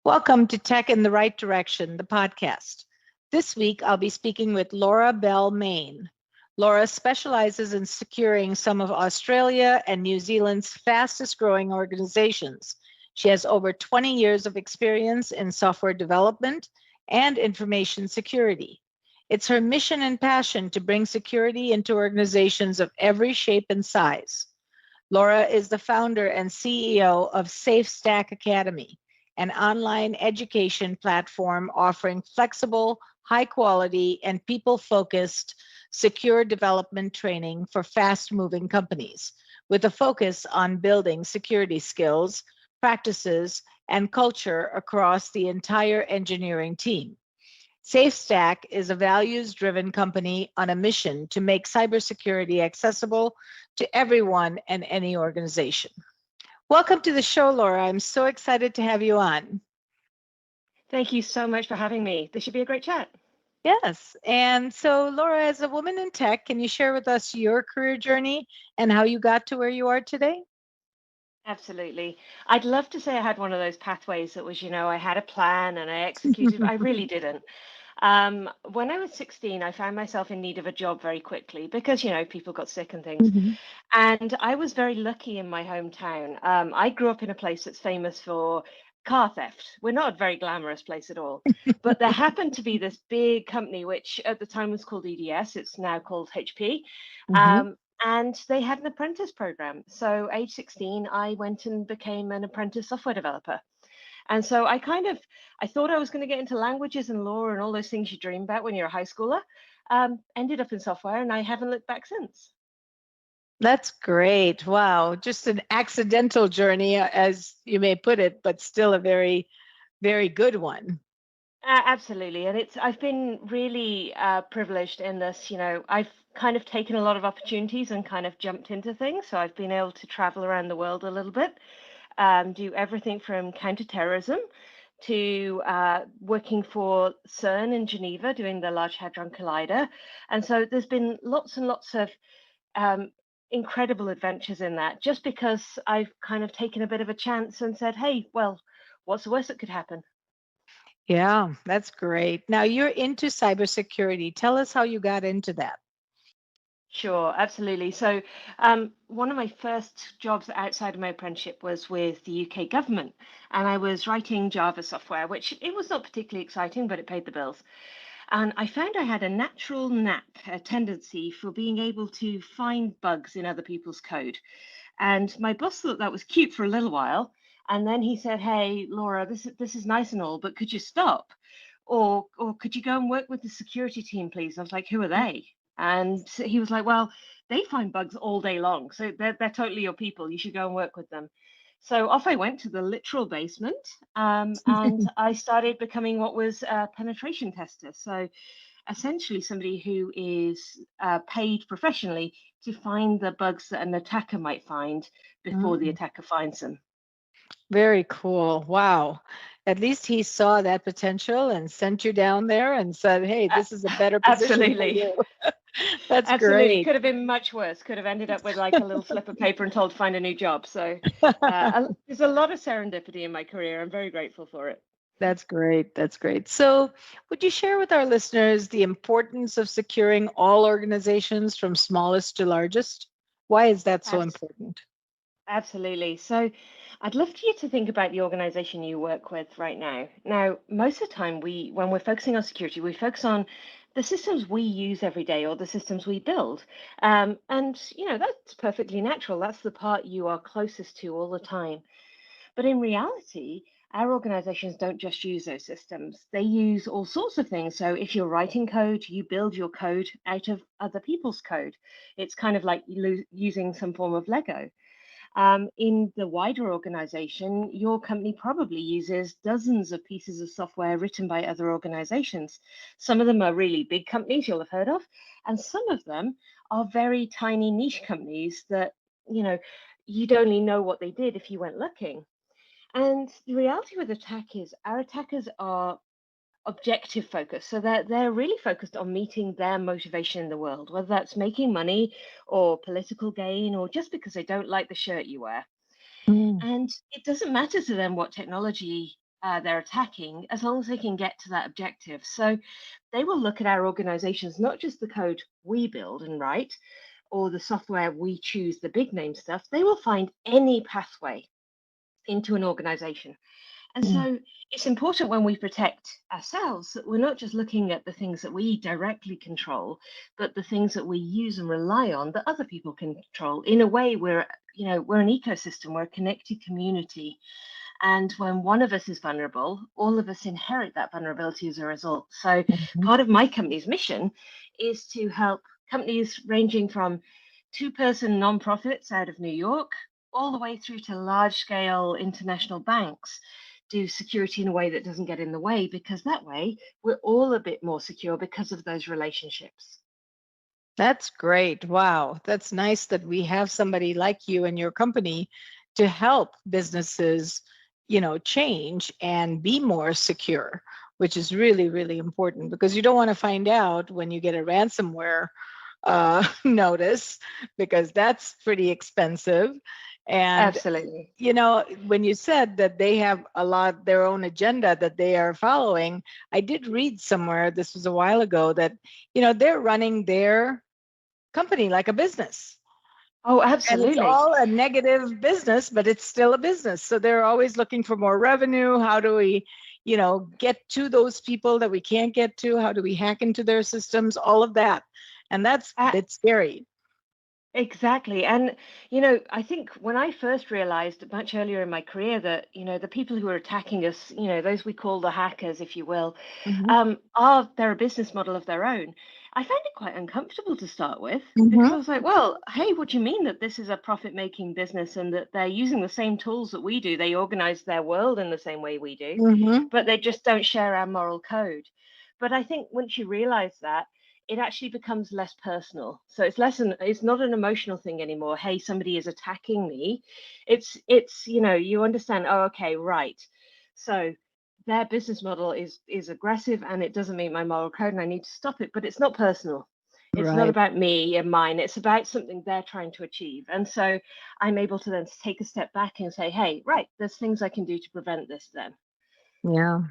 Welcome to Tech in the Right Direction, the podcast. This week, I'll be speaking with Laura Bell Main. Laura specializes in securing some of Australia and New Zealand's fastest growing organizations. She has over 20 years of experience in software development and information security. It's her mission and passion to bring security into organizations of every shape and size. Laura is the founder and CEO of SafeStack Academy, an online education platform offering flexible, high quality, and people focused secure development training for fast moving companies, with a focus on building security skills, practices, and culture across the entire engineering team. SafeStack is a values driven company on a mission to make cybersecurity accessible to everyone and any organization. Welcome to the show, Laura. I'm so excited to have you on. Thank you so much for having me. This should be a great chat. Yes. And so, Laura, as a woman in tech, can you share with us your career journey and how you got to where you are today? Absolutely. I'd love to say I had one of those pathways that was, I had a plan and I executed, but I really didn't. When I was 16, I found myself in need of a job very quickly because, people got sick and things. And I was very lucky in my hometown. I grew up in a place that's famous for car theft. We're not a very glamorous place at all. But there happened to be this big company, which at the time was called EDS. It's now called HP. And they had an apprentice program. So age 16, I went and became an apprentice software developer. And so I thought I was going to get into languages and law and all those things you dream about when you're a high schooler. Ended up in software and I haven't looked back since. That's great. Wow. Just an accidental journey, as you may put it, but still a very, very good one. Absolutely. And I've been really privileged in this, I've kind of taken a lot of opportunities and kind of jumped into things. So I've been able to travel around the world a little bit, do everything from counterterrorism to working for CERN in Geneva, doing the Large Hadron Collider. And so there's been lots and lots of incredible adventures in that, just because I've kind of taken a bit of a chance and said, hey, well, what's the worst that could happen? Yeah, that's great. Now you're into cybersecurity. Tell us how you got into that. Sure, absolutely. So one of my first jobs outside of my apprenticeship was with the UK government, and I was writing Java software, which it was not particularly exciting, but it paid the bills. And I found I had a natural knack, a tendency for being able to find bugs in other people's code. And my boss thought that was cute for a little while. And then he said, hey, Laura, this is nice and all, but could you stop? Or could you go and work with the security team, please? I was like, who are they? And he was like, well, they find bugs all day long. So they're totally your people. You should go and work with them. So off I went to the literal basement, and I started becoming what was a penetration tester. So essentially somebody who is paid professionally to find the bugs that an attacker might find before the attacker finds them. Very cool. Wow. At least he saw that potential and sent you down there and said, hey, this is a better position Absolutely. for you. That's Absolutely. great. Could have been much worse. Could have ended up with like a little slip of paper and told to find a new job. So there's a lot of serendipity in my career. I'm very grateful for it. That's great. That's great. So would you share with our listeners the importance of securing all organizations from smallest to largest? Why is that so important? Absolutely. So I'd love for you to think about the organization you work with right now. Now, most of the time, when we're focusing on security, we focus on the systems we use every day or the systems we build. And, that's perfectly natural. That's the part you are closest to all the time. But in reality, our organizations don't just use those systems. They use all sorts of things. So if you're writing code, you build your code out of other people's code. It's kind of like using some form of Lego. In the wider organization, your company probably uses dozens of pieces of software written by other organizations. Some of them are really big companies you'll have heard of, and some of them are very tiny niche companies that, you'd only know what they did if you went looking. And the reality with attack is our attackers are objective focused. So they're really focused on meeting their motivation in the world, whether that's making money or political gain or just because they don't like the shirt you wear. And it doesn't matter to them what technology they're attacking, as long as they can get to that objective. So they will look at our organizations, not just the code we build and write or the software we choose, the big name stuff. They will find any pathway into an organization. And Mm. so it's important when we protect ourselves that we're not just looking at the things that we directly control, but the things that we use and rely on that other people can control. In a way, we're an ecosystem, we're a connected community. And when one of us is vulnerable, all of us inherit that vulnerability as a result. So Mhm. part of my company's mission is to help companies ranging from two-person nonprofits out of New York all the way through to large-scale international banks do security in a way that doesn't get in the way, because that way we're all a bit more secure because of those relationships. That's great. Wow. That's nice that we have somebody like you and your company to help businesses, change and be more secure, which is really, really important because you don't want to find out when you get a ransomware notice because that's pretty expensive. And Absolutely. when you said that they have a lot their own agenda that they are following, I did read somewhere, this was a while ago, that they're running their company like a business. Oh, And it's absolutely. all a negative business, but it's still a business. So they're always looking for more revenue. How do we, get to those people that we can't get to? How do we hack into their systems? All of that. And that's scary. Exactly. And, I think when I first realized much earlier in my career that, the people who are attacking us, those we call the hackers, if you will, Hmm. they're a business model of their own. I found it quite uncomfortable to start with because I Hmm. was like, well, hey, what do you mean that this is a profit-making business and that they're using the same tools that we do? They organize their world in the same way we do, Hmm. but they just don't share our moral code. But I think once you realize that, it actually becomes less personal. So it's not an emotional thing anymore. Hey, somebody is attacking me. It's you understand, oh, okay, right. So their business model is aggressive and it doesn't meet my moral code and I need to stop it, but it's not personal. It's not Right. about me and mine. It's about something they're trying to achieve. And so I'm able to then take a step back and say, hey, right, there's things I can do to prevent this then. Yeah.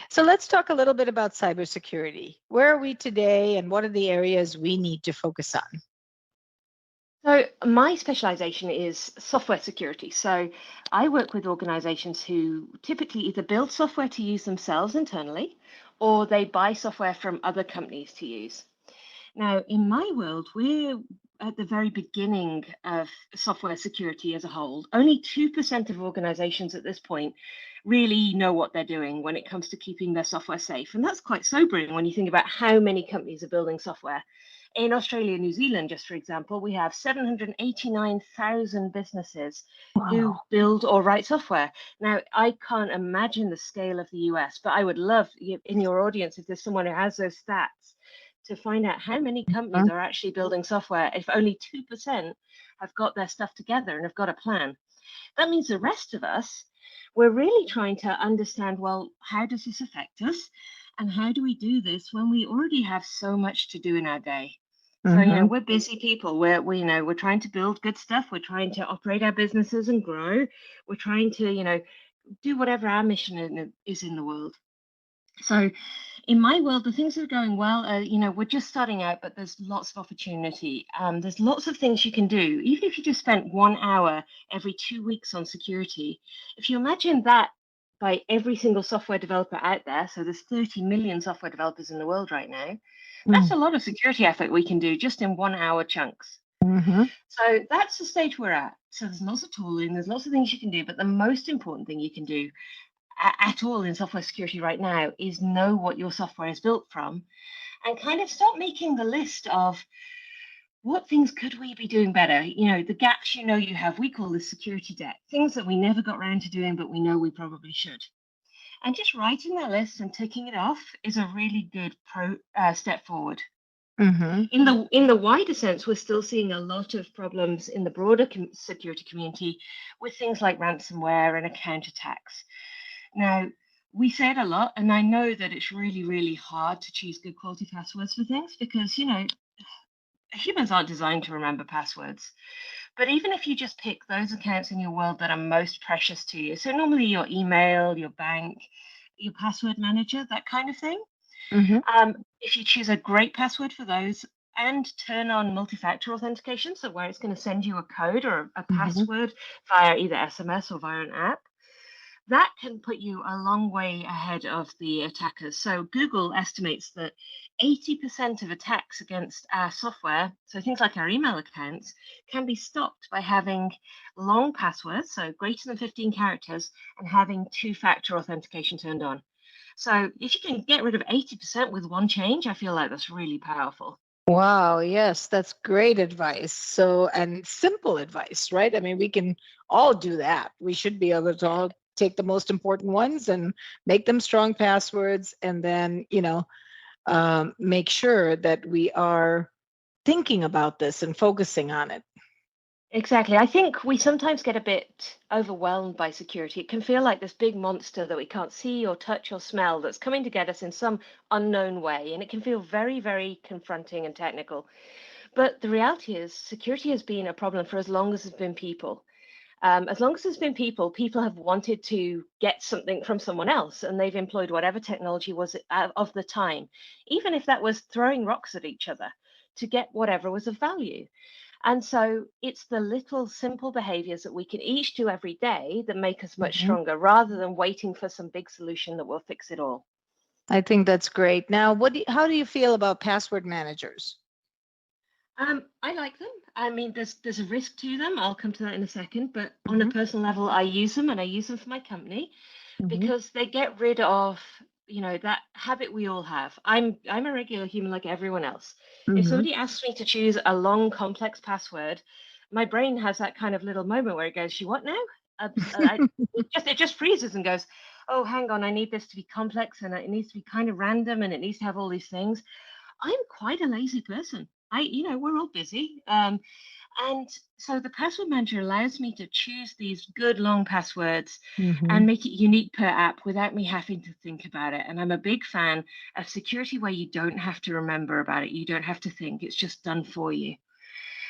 So let's talk a little bit about cybersecurity. Where are we today and what are the areas we need to focus on? So my specialization is software security. So I work with organizations who typically either build software to use themselves internally or they buy software from other companies to use. Now, in my world, we're at the very beginning of software security as a whole. Only 2% of organizations at this point really know what they're doing when it comes to keeping their software safe. And that's quite sobering when you think about how many companies are building software. In Australia and New Zealand, just for example, we have 789,000 businesses who Wow. build or write software. Now, I can't imagine the scale of the US, but I would love in your audience, if there's someone who has those stats, to find out how many companies are actually building software. If only 2% have got their stuff together and have got a plan, that means the rest of us, we're really trying to understand, well, how does this affect us? And how do we do this when we already have so much to do in our day? So, Mm-hmm. we're busy people. We're trying to build good stuff. We're trying to operate our businesses and grow. We're trying to, do whatever our mission is in the world. So in my world, the things that are going well, we're just starting out, but there's lots of opportunity. There's lots of things you can do. Even if you just spent 1 hour every 2 weeks on security, if you imagine that by every single software developer out there, so there's 30 million software developers in the world right now, that's a lot of security effort we can do just in 1 hour chunks. Mm-hmm. So that's the stage we're at. So there's lots of tooling, there's lots of things you can do, but the most important thing you can do at all in software security right now is know what your software is built from and kind of start making the list of what things could we be doing better. The gaps you have, we call this security debt, things that we never got around to doing but we know we probably should. And just writing that list and ticking it off is a really good step forward. Mm-hmm. In the wider sense, we're still seeing a lot of problems in the broader security community with things like ransomware and account attacks. Now, we say it a lot, and I know that it's really, really hard to choose good quality passwords for things because, humans aren't designed to remember passwords. But even if you just pick those accounts in your world that are most precious to you, so normally your email, your bank, your password manager, that kind of thing. Mm-hmm. If you choose a great password for those and turn on multi-factor authentication, so where it's going to send you a code or a Mm-hmm. password via either SMS or via an app, that can put you a long way ahead of the attackers. So Google estimates that 80% of attacks against our software, so things like our email accounts, can be stopped by having long passwords, so greater than 15 characters, and having two-factor authentication turned on. So if you can get rid of 80% with one change, I feel like that's really powerful. Wow, yes, that's great advice. So, and simple advice, right? I mean, we can all do that. We should be able to all take the most important ones and make them strong passwords, and then, make sure that we are thinking about this and focusing on it. Exactly. I think we sometimes get a bit overwhelmed by security. It can feel like this big monster that we can't see or touch or smell that's coming to get us in some unknown way. And it can feel very, very confronting and technical. But the reality is, security has been a problem for as long as there's been people. As long as there's been people, people have wanted to get something from someone else, and they've employed whatever technology was of the time, even if that was throwing rocks at each other to get whatever was of value. And so it's the little simple behaviors that we can each do every day that make us much Mhm. stronger rather than waiting for some big solution that will fix it all. I think that's great. Now, how do you feel about password managers? I like them. I mean, there's a risk to them. I'll come to that in a second. But on a Hmm. personal level, I use them and I use them for my company Hmm. because they get rid of, that habit we all have. I'm a regular human like everyone else. If Hmm. somebody asks me to choose a long, complex password, my brain has that kind of little moment where it goes, "You what now?" It just freezes and goes, "Oh, hang on, I need this to be complex and it needs to be kind of random and it needs to have all these things." I'm quite a lazy person. We're all busy. And so the password manager allows me to choose these good long passwords Hmm. and make it unique per app without me having to think about it. And I'm a big fan of security where you don't have to remember about it. You don't have to think. It's just done for you.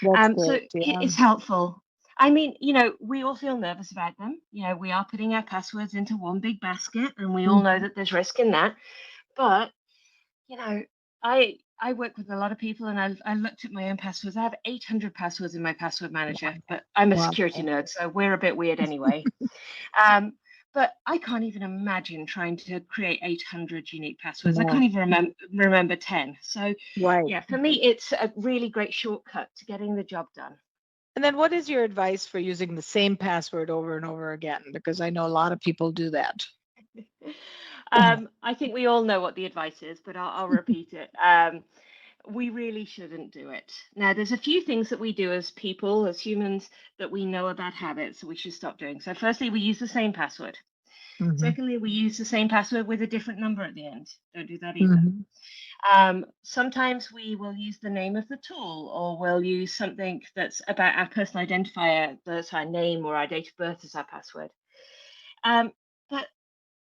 That's So great. it Yeah. is helpful. I mean, we all feel nervous about them. We are putting our passwords into one big basket and we all know Mhm. that there's risk in that. But you know, I work with a lot of people, and I looked at my own passwords. I have 800 passwords in my password manager, but I'm a Wow. security nerd, so we're a bit weird anyway. Um, but I can't even imagine trying to create 800 unique passwords. I No. can't even remember 10. So Right. yeah, for me, it's a really great shortcut to getting the job done. And then what is your advice for using the same password over and over again? Because I know a lot of people do that. I think we all know what the advice is, but I'll repeat it. We really shouldn't do it. Now, there's a few things that we do as people, as humans, that we know are bad habits that we should stop doing. So, firstly, we use the same password. Hmm. Secondly, we use the same password with a different number at the end. Don't do that either. Hmm. Sometimes we will use the name of the tool, or we'll use something that's about our personal identifier, that's our name or our date of birth as our password. Um, but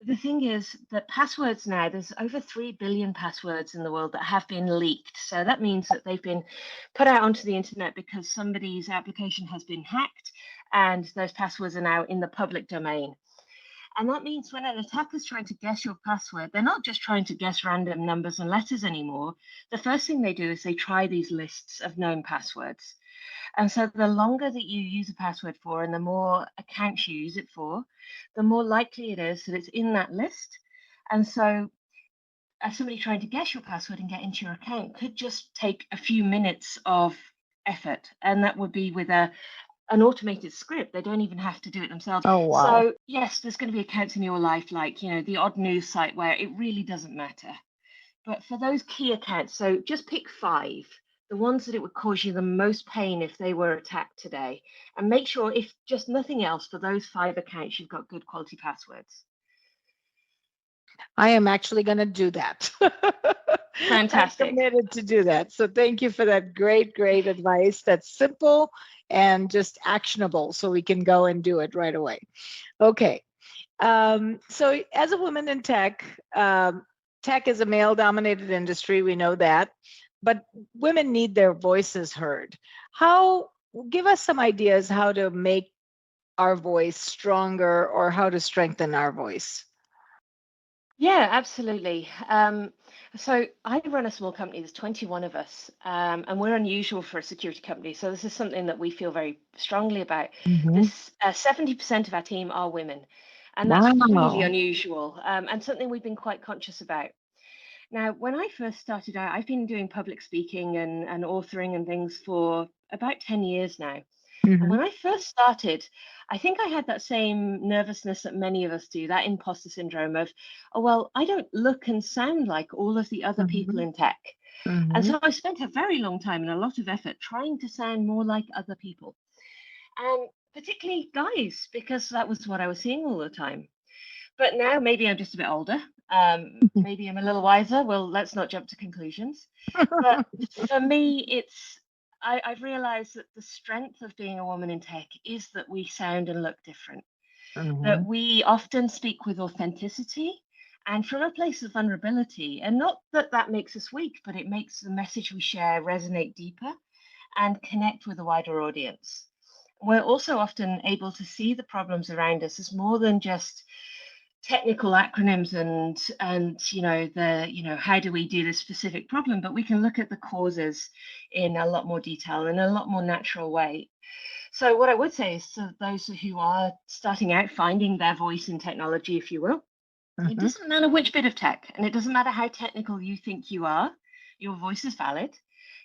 the thing is that passwords now, there's over 3 billion passwords in the world that have been leaked. So that means that they've been put out onto the internet because somebody's application has been hacked and those passwords are now in the public domain. And that means when an attacker's trying to guess your password, they're not just trying to guess random numbers and letters anymore. The first thing they do is they try these lists of known passwords. And so the longer that you use a password for and the more accounts you use it for, the more likely it is that it's in that list. And so as somebody trying to guess your password and get into your account could just take a few minutes of effort. And that would be with an automated script. They don't even have to do it themselves. Oh, wow. So yes, there's going to be accounts in your life like, the odd news site where it really doesn't matter. But for those key accounts, so just pick 5, the ones that it would cause you the most pain if they were attacked today, and make sure, if just nothing else, for those 5 accounts, you've got good quality passwords. I am actually going to do that. I'm Fantastic. committed to do that. So thank you for that great, great advice. That's simple and just actionable so we can go and do it right away. Okay. So as a woman in tech, tech is a male dominated industry. We know that, but women need their voices heard. How give us some ideas how to make our voice stronger or how to strengthen our voice. Yeah, absolutely. So I run a small company. There's 21 of us, and we're unusual for a security company. So this is something that we feel very strongly about. Mhm. This 70% of our team are women, and that's really Wow. unusual, and something we've been quite conscious about. Now, when I first started out, I've been doing public speaking and authoring and things for about 10 years now. And Mhm. when I first started, I think I had that same nervousness that many of us do, that imposter syndrome of, oh, well, I don't look and sound like all of the other people Mhm. in tech. And Mhm. so I spent a very long time and a lot of effort trying to sound more like other people, and particularly guys, because that was what I was seeing all the time. But now maybe I'm just a bit older. Maybe I'm a little wiser. Well, let's not jump to conclusions. But for me, I've realized that the strength of being a woman in tech is that we sound and look different, that Mhm. we often speak with authenticity and from a place of vulnerability. And not that that makes us weak, but it makes the message we share resonate deeper and connect with a wider audience. We're also often able to see the problems around us as more than just technical acronyms and how do we do this specific problem, but we can look at the causes in a lot more detail in a lot more natural way. So what I would say is to those who are starting out finding their voice in technology, if you will, it Mhm. doesn't matter which bit of tech, and it doesn't matter how technical you think you are, your voice is valid.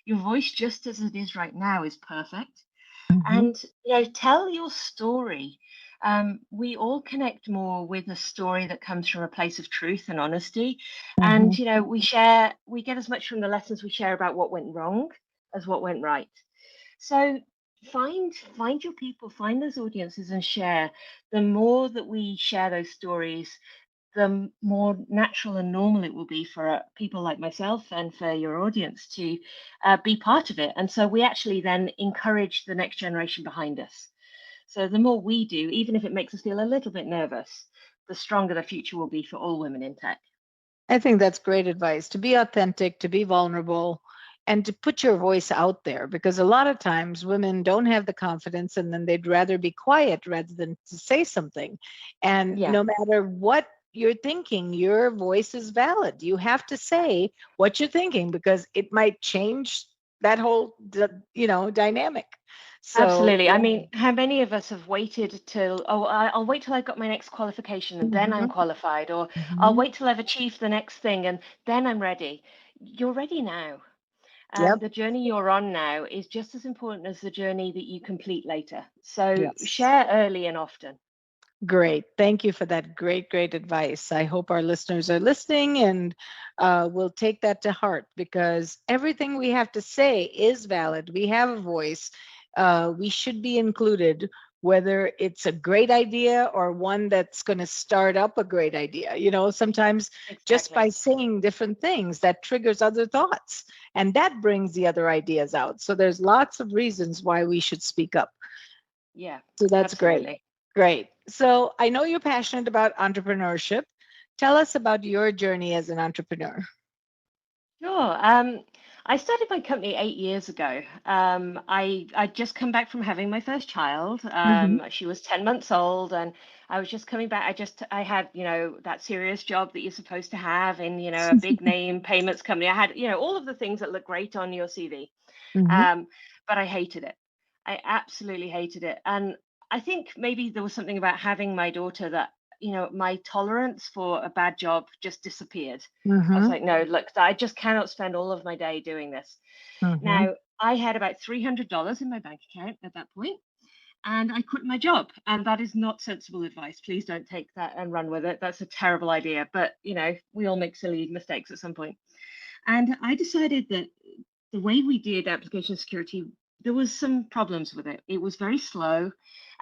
Your voice, just as it is right now, is perfect. Mhm. And tell your story. We all connect more with a story that comes from a place of truth and honesty. And Mhm. we get as much from the lessons we share about what went wrong as what went right. So find your people, find those audiences and share. The more that we share those stories, the more natural and normal it will be for people like myself and for your audience to be part of it. And so we actually then encourage the next generation behind us. So the more we do, even if it makes us feel a little bit nervous, the stronger the future will be for all women in tech. I think that's great advice, to be authentic, to be vulnerable, and to put your voice out there, because a lot of times women don't have the confidence and then they'd rather be quiet rather than to say something. And Yeah, no matter what you're thinking, your voice is valid. You have to say what you're thinking because it might change that whole dynamic. So absolutely. I yeah. mean, how many of us have waited till, oh, I'll wait till I've got my next qualification and then I'm Mhm. qualified, or I'll Mhm. wait till I've achieved the next thing and then I'm ready. You're ready now. And Yep. the journey you're on now is just as important as the journey that you complete later. So Yes. share early and often. Great. Thank you for that great, great advice. I hope our listeners are listening and will take that to heart, because everything we have to say is valid. We have a voice. We should be included, whether it's a great idea or one that's going to start up a great idea. Sometimes just Exactly. by saying different things, that triggers other thoughts and that brings the other ideas out. So there's lots of reasons why we should speak up. Yeah, So that's great. absolutely. Great. So I know you're passionate about entrepreneurship. Tell us about your journey as an entrepreneur. Sure. I started my company 8 years ago. I'd just come back from having my first child. Hmm. She was 10 months old, and I was just coming back. I had, that serious job that you're supposed to have in, a big name payments company. I had, all of the things that look great on your CV. Hmm. Um, but I hated it. I absolutely hated it. And I think maybe there was something about having my daughter that, my tolerance for a bad job just disappeared. I was Hmm. like, no, look, I just cannot spend all of my day doing this. Hmm. Now, I had about $300 in my bank account at that point, and I quit my job. And that is not sensible advice. Please don't take that and run with it. That's a terrible idea. But, we all make silly mistakes at some point. And I decided that the way we did application security, there was some problems with it. It was very slow.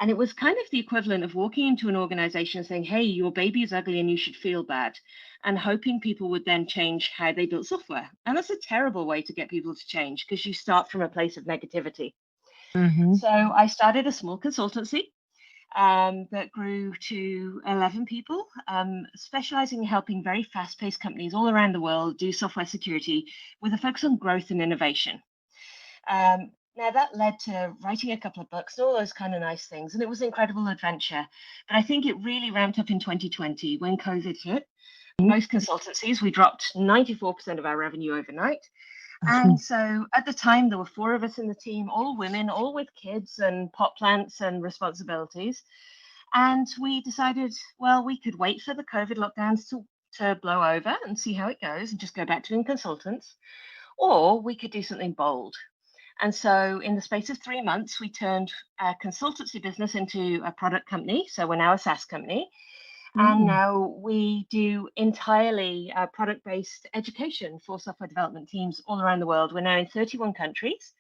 And it was kind of the equivalent of walking into an organization saying, hey, your baby is ugly and you should feel bad, and hoping people would then change how they built software. And that's a terrible way to get people to change, because you start from a place of negativity. Hmm. So I started a small consultancy that grew to 11 people, specializing in helping very fast paced companies all around the world do software security with a focus on growth and innovation. Now that led to writing a couple of books and all those kind of nice things. And it was an incredible adventure. But I think it really ramped up in 2020 when COVID hit. Most consultancies, we dropped 94% of our revenue overnight. And so at the time, there were 4 of us in the team, all women, all with kids and pot plants and responsibilities. And we decided, well, we could wait for the COVID lockdowns to blow over and see how it goes and just go back to being consultants, or we could do something bold. And so in the space of 3 months, we turned our consultancy business into a product company. So we're now a SaaS company. And now we do entirely product-based education for software development teams all around the world. We're now in 31 countries.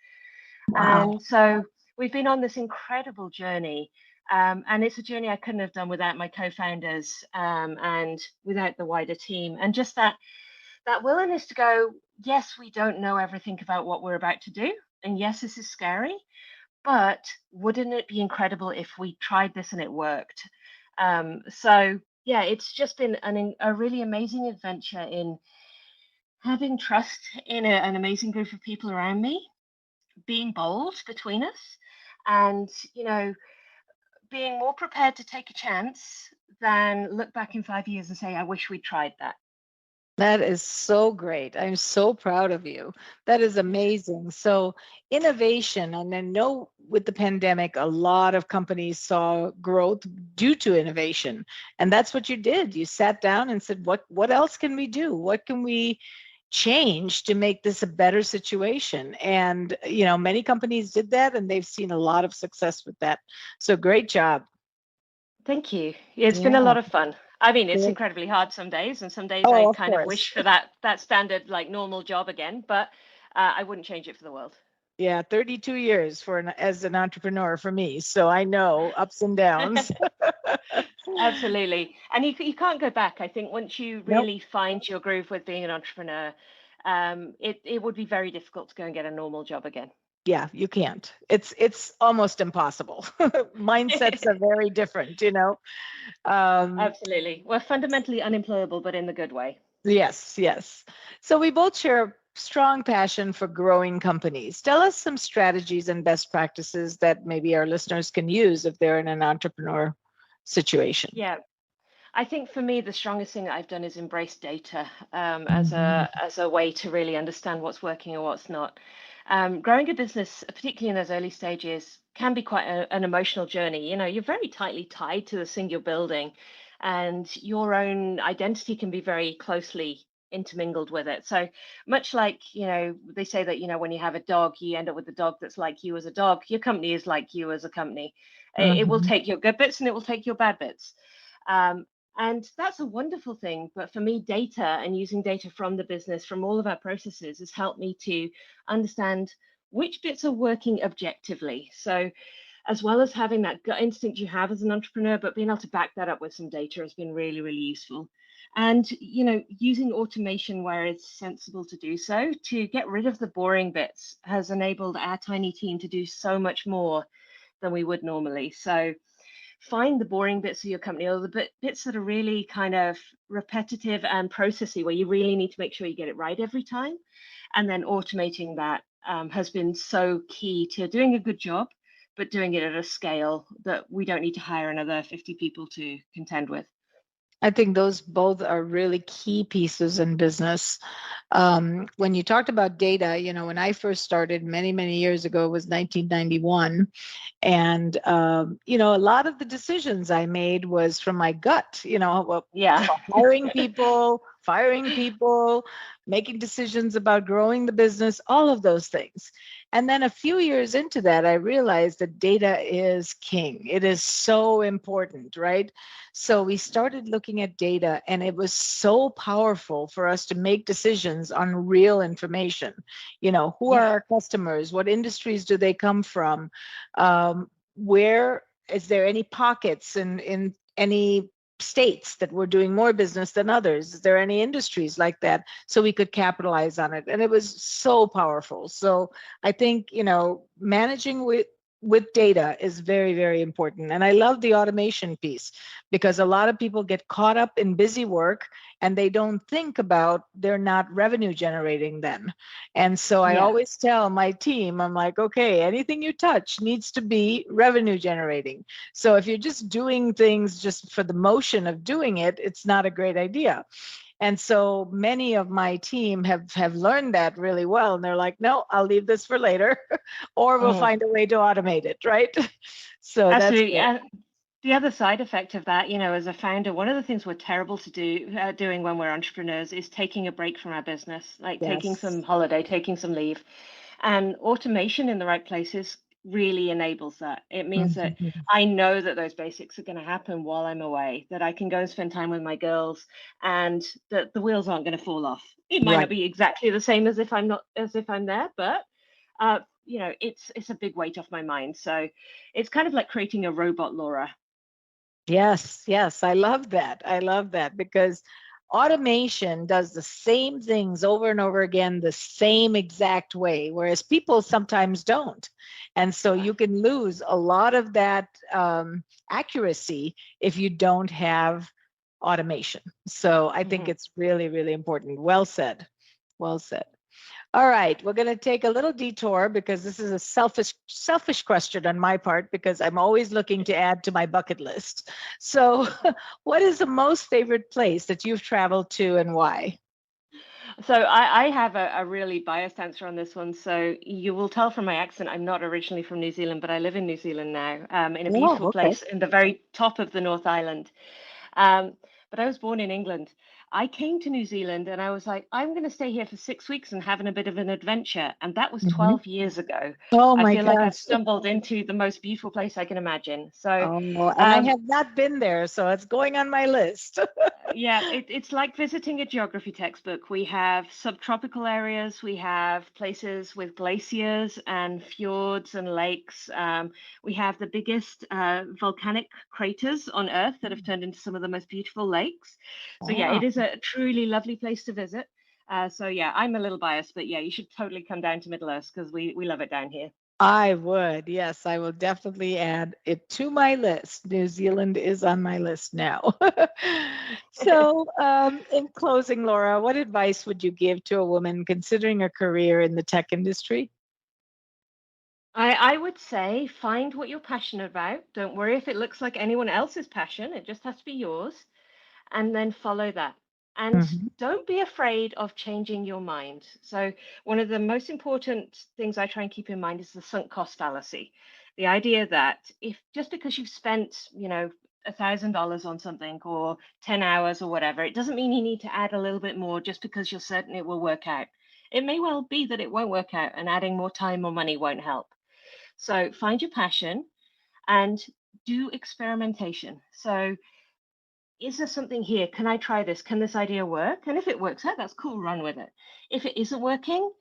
Wow. And so we've been on this incredible journey. And it's a journey I couldn't have done without my co-founders and without the wider team. And just that willingness to go, yes, we don't know everything about what we're about to do. And yes, this is scary, but wouldn't it be incredible if we tried this and it worked? So yeah, it's just been a really amazing adventure in having trust in an amazing group of people around me, being bold between us, and being more prepared to take a chance than look back in 5 years and say, I wish we'd tried that. That is so great. I'm so proud of you. That is amazing. So, innovation, and I know with the pandemic, a lot of companies saw growth due to innovation. And that's what you did. You sat down and said, what else can we do? What can we change to make this a better situation? And, many companies did that, and they've seen a lot of success with that. So, great job. Thank you. It's been a Yeah. lot of fun. I mean, it's Yeah. incredibly hard some days, and some days I Oh, of kind of course. wish for that standard, like, normal job again, but I wouldn't change it for the world. Yeah, 32 years as an entrepreneur for me. So I know ups and downs. Absolutely. And you can't go back. I think once you Nope. really find your groove with being an entrepreneur, it would be very difficult to go and get a normal job again. Yeah, you can't. It's almost impossible. Mindsets are very different, Absolutely. We're fundamentally unemployable, but in the good way. Yes, yes. So we both share a strong passion for growing companies. Tell us some strategies and best practices that maybe our listeners can use if they're in an entrepreneur situation. Yeah. I think for me, the strongest thing that I've done is embrace data as a way to really understand what's working and what's not. Growing a business, particularly in those early stages, can be quite an emotional journey. You're very tightly tied to the thing you're building, and your own identity can be very closely intermingled with it. So much like, they say that, when you have a dog, you end up with a dog that's like you as a dog. Your company is like you as a company. It will take your good bits and it will take your bad bits. And that's a wonderful thing. But for me, data and using data from the business, from all of our processes, has helped me to understand which bits are working objectively. So, as well as having that gut instinct you have as an entrepreneur, but being able to back that up with some data has been really, really useful. And, using automation where it's sensible to do so to get rid of the boring bits has enabled our tiny team to do so much more than we would normally. So, find the boring bits of your company, or the bits that are really kind of repetitive and processy, where you really need to make sure you get it right every time. And then automating that has been so key to doing a good job, but doing it at a scale that we don't need to hire another 50 people to contend with. I think those both are really key pieces in business. When you talked about data, when I first started many, many years ago, it was 1991. And, a lot of the decisions I made was from my gut, Yeah. hiring people, firing people, making decisions about growing the business, all of those things. And then a few years into that, I realized that data is king. It is so important, right? So we started looking at data, and it was so powerful for us to make decisions on real information. Who are our customers? What industries do they come from? Where is there any pockets in any states that were doing more business than others? Is there any industries like that? So we could capitalize on it. And it was so powerful. So I think, managing with with data is very, very important. And I love the automation piece because a lot of people get caught up in busy work and they don't think about they're not revenue generating then. And so I Yeah. always tell my team, I'm like, okay, anything you touch needs to be revenue generating. So if you're just doing things just for the motion of doing it, it's not a great idea. And so many of my team have learned that really well. And they're like, no, I'll leave this for later, or we'll Mhm. find a way to automate it, right? So that's Absolutely. great. And the other side effect of that, as a founder, one of the things we're terrible to doing when we're entrepreneurs is taking a break from our business, like taking Yes. some holiday, taking some leave. And automation in the right places really enables that. It means that Mhm. I know that those basics are going to happen while I'm away, that I can go and spend time with my girls, and that the wheels aren't going to fall off. It might not Right. be exactly the same as if I'm there, but it's a big weight off my mind. So it's kind of like creating a robot, Laura. Yes, yes, I love that. I love that because automation does the same things over and over again, the same exact way, whereas people sometimes don't. And so Yeah. you can lose a lot of that accuracy if you don't have automation. So I think Mhm. it's really, really important. Well said. Well said. All right, we're going to take a little detour because this is a selfish question on my part because I'm always looking to add to my bucket list. So, what is the most favorite place that you've traveled to and why? So I have a really biased answer on this one. So you will tell from my accent, I'm not originally from New Zealand, but I live in New Zealand now, in a Oh, beautiful okay. place in the very top of the North Island. Um, but I was born in England. I came to New Zealand and I was like, I'm going to stay here for 6 weeks and having a bit of an adventure. And that was Mhm. 12 years ago. Oh I my feel like I've gosh. stumbled into the most beautiful place I can imagine. So, Oh, and I um, have not been there, so it's going on my list. yeah, it's like visiting a geography textbook. We have subtropical areas, we have places with glaciers and fjords and lakes. We have the biggest volcanic craters on Earth that have turned into some of the most beautiful lakes. So, yeah, Wow. it is a truly lovely place to visit. So, yeah, I'm a little biased, but yeah, you should totally come down to Middle Earth because we love it down here. I would. Yes, I will definitely add it to my list. New Zealand is on my list now. So, in closing, Laura, what advice would you give to a woman considering a career in the tech industry? I would say find what you're passionate about. Don't worry if it looks like anyone else's passion, it just has to be yours, and then follow that. And Mhm. don't be afraid of changing your mind. So, one of the most important things I try and keep in mind is the sunk cost fallacy. The idea that if just because you've spent, $1,000 on something or 10 hours or whatever, it doesn't mean you need to add a little bit more just because you're certain it will work out. It may well be that it won't work out and adding more time or money won't help. So find your passion and do experimentation. So is there something here? Can I try this? Can this idea work? And if it works out, that's cool, run with it. If it isn't working,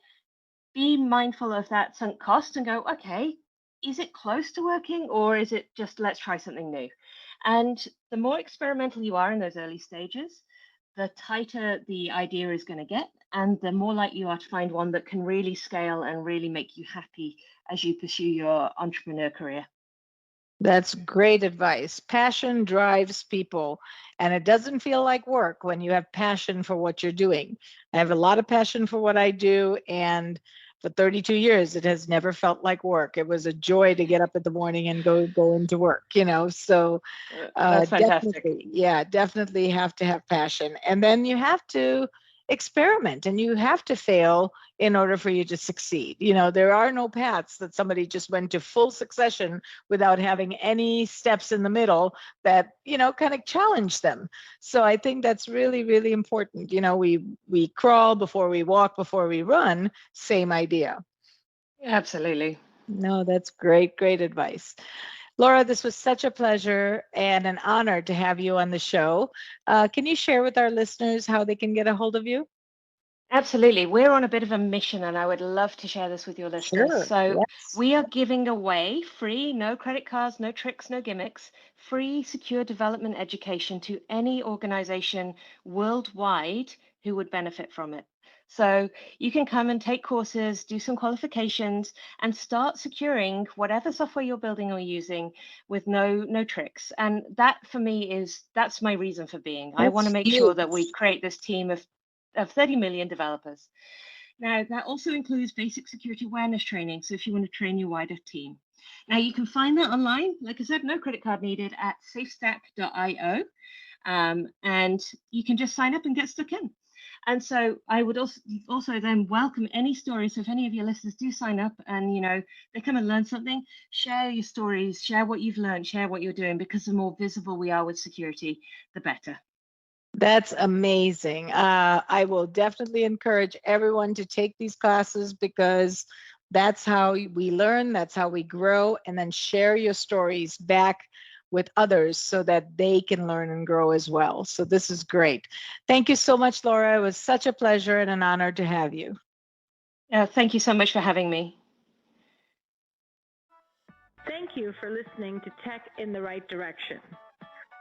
be mindful of that sunk cost and go, okay, is it close to working or is it just let's try something new? And the more experimental you are in those early stages, the tighter the idea is going to get, and the more likely you are to find one that can really scale and really make you happy as you pursue your entrepreneur career. That's great advice. Passion drives people, and it doesn't feel like work when you have passion for what you're doing. I have a lot of passion for what I do, and for 32 years, it has never felt like work. It was a joy to get up in the morning and go into work. So That's fantastic. definitely, yeah, definitely have to have passion. And then you have to experiment and you have to fail in order for you to succeed. There are no paths that somebody just went to full succession without having any steps in the middle that, kind of challenge them. So I think that's really, really important. We crawl before we walk, before we run, same idea. Absolutely. No, that's great, great advice. Laura, this was such a pleasure and an honor to have you on the show. Can you share with our listeners how they can get a hold of you? Absolutely. We're on a bit of a mission, and I would love to share this with your listeners. Sure. So, Yes. we are giving away free, no credit cards, no tricks, no gimmicks, free secure development education to any organization worldwide who would benefit from it. So you can come and take courses, do some qualifications, and start securing whatever software you're building or using with no tricks. And that for me that's my reason for being. I want to That's make sure that we huge. create this team of 30 million developers. Now, that also includes basic security awareness training. So if you want to train your wider team. Now, you can find that online. Like I said, no credit card needed at safestack.io. And you can just sign up and get stuck in. And so I would also then welcome any stories. So if any of your listeners do sign up and, they come and learn something, share your stories, share what you've learned, share what you're doing, because the more visible we are with security, the better. That's amazing. I will definitely encourage everyone to take these classes because that's how we learn, that's how we grow, and then share your stories back with others so that they can learn and grow as well. So this is great. Thank you so much, Laura. It was such a pleasure and an honor to have you. Thank you so much for having me. Thank you for listening to Tech in the Right Direction.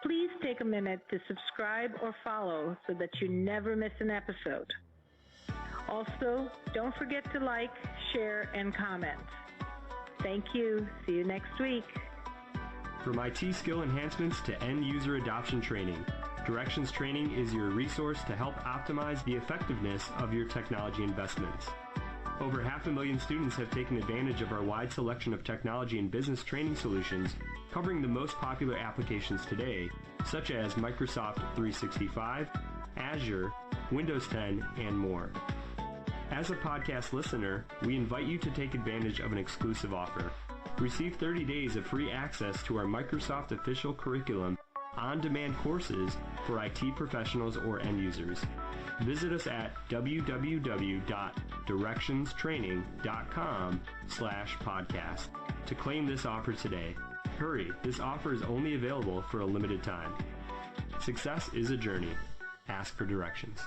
Please take a minute to subscribe or follow so that you never miss an episode. Also, don't forget to like, share, and comment. Thank you. See you next week. From IT skill enhancements to end-user adoption training, Directions Training is your resource to help optimize the effectiveness of your technology investments. Over 500,000 students have taken advantage of our wide selection of technology and business training solutions, covering the most popular applications today, such as Microsoft 365, Azure, Windows 10, and more. As a podcast listener, we invite you to take advantage of an exclusive offer. Receive 30 days of free access to our Microsoft official curriculum on-demand courses for IT professionals or end users. Visit us at www.directionstraining.com/podcast to claim this offer today. Hurry, this offer is only available for a limited time. Success is a journey. Ask for directions.